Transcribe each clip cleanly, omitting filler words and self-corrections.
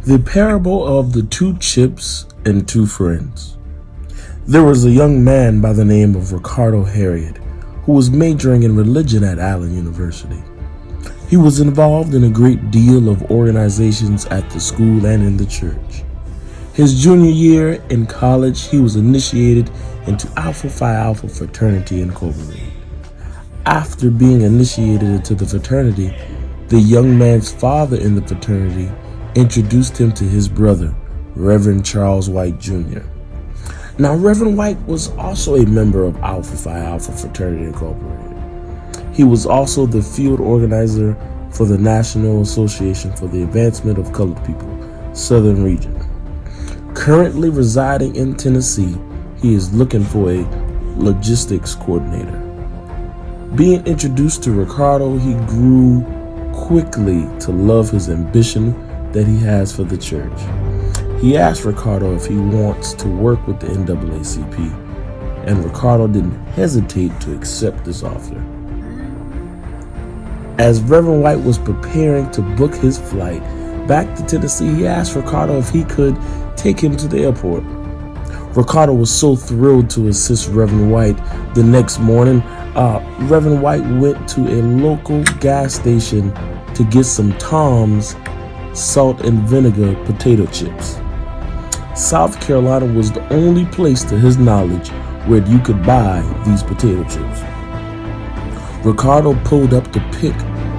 The parable of the two chips and two friends. There was a young man by the name of Ricardo Harriet who was majoring in religion at Allen University. He was involved in a great deal of organizations at the school and in the church. His junior year in college, he was initiated into Alpha Phi Alpha Fraternity Incorporated. After being initiated into the fraternity, the young man's father in the fraternity introduced him to his brother, Reverend Charles White Jr. Now, Reverend White was also a member of Alpha Phi Alpha Fraternity Incorporated. He was also the field organizer for the National Association for the Advancement of Colored People, Southern Region. Currently residing in Tennessee, he is looking for a logistics coordinator. Being introduced to Ricardo, he grew quickly to love his ambition that he has for the church. He asked Ricardo if he wants to work with the NAACP, and Ricardo didn't hesitate to accept this offer. As Reverend White was preparing to book his flight back to Tennessee, he asked Ricardo if he could take him to the airport. Ricardo was so thrilled to assist Reverend White. The next morning, Reverend White went to a local gas station to get some Tom's salt and vinegar potato chips. South Carolina was the only place to his knowledge where you could buy these potato chips. Ricardo pulled up to pick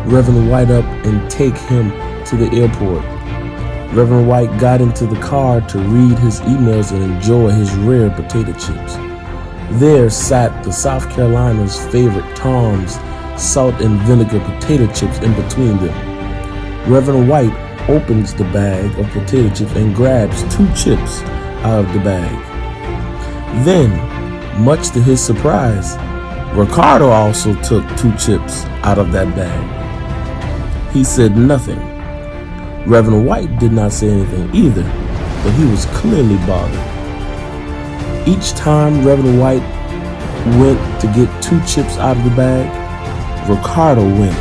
Reverend White up and take him to the airport. Reverend White got into the car to read his emails and enjoy his rare potato chips. There sat the South Carolina's favorite Tom's salt and vinegar potato chips in between them. Reverend White opens the bag of potato chips and grabs two chips out of the bag. Then, much to his surprise, Ricardo also took two chips out of that bag. He said nothing. Reverend White did not say anything either, but he was clearly bothered. Each time Reverend White went to get two chips out of the bag, Ricardo went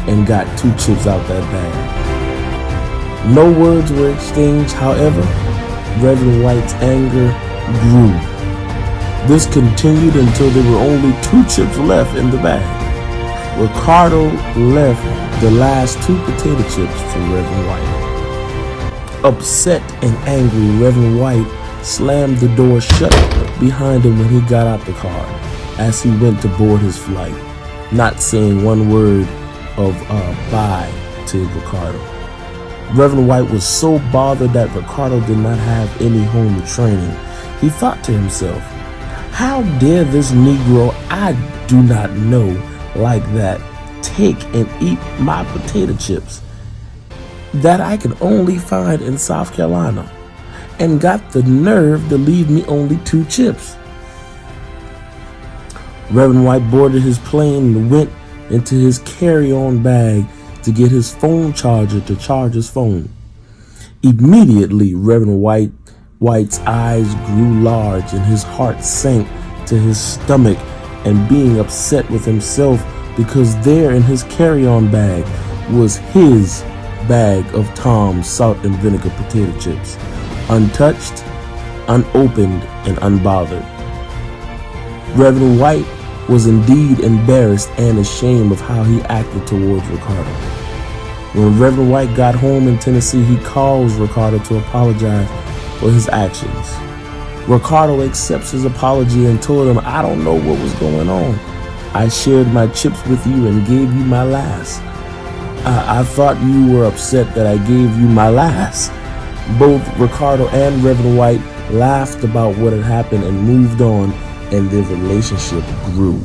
and got two chips out that bag. No words were exchanged, however, Reverend White's anger grew. This continued until there were only two chips left in the bag. Ricardo left the last two potato chips for Reverend White. Upset and angry, Reverend White slammed the door shut behind him when he got out the car as he went to board his flight, not saying one word of bye to Ricardo. Reverend White was so bothered that Ricardo did not have any home training. He thought to himself, how dare this Negro I do not know like that take and eat my potato chips that I can only find in South Carolina, and got the nerve to leave me only two chips. Reverend White boarded his plane and went into his carry-on bag to get his phone charger to charge his phone. Immediately, Reverend White's eyes grew large and his heart sank to his stomach, and being upset with himself because there in his carry-on bag was his bag of Tom's salt and vinegar potato chips, untouched, unopened, and unbothered. Reverend White was indeed embarrassed and ashamed of how he acted towards Ricardo. When Reverend White got home in Tennessee, he calls Ricardo to apologize for his actions. Ricardo accepts his apology and told him, I don't know what was going on. I shared my chips with you and gave you my last. I thought you were upset that I gave you my last. Both Ricardo and Reverend White laughed about what had happened and moved on, and their relationship grew.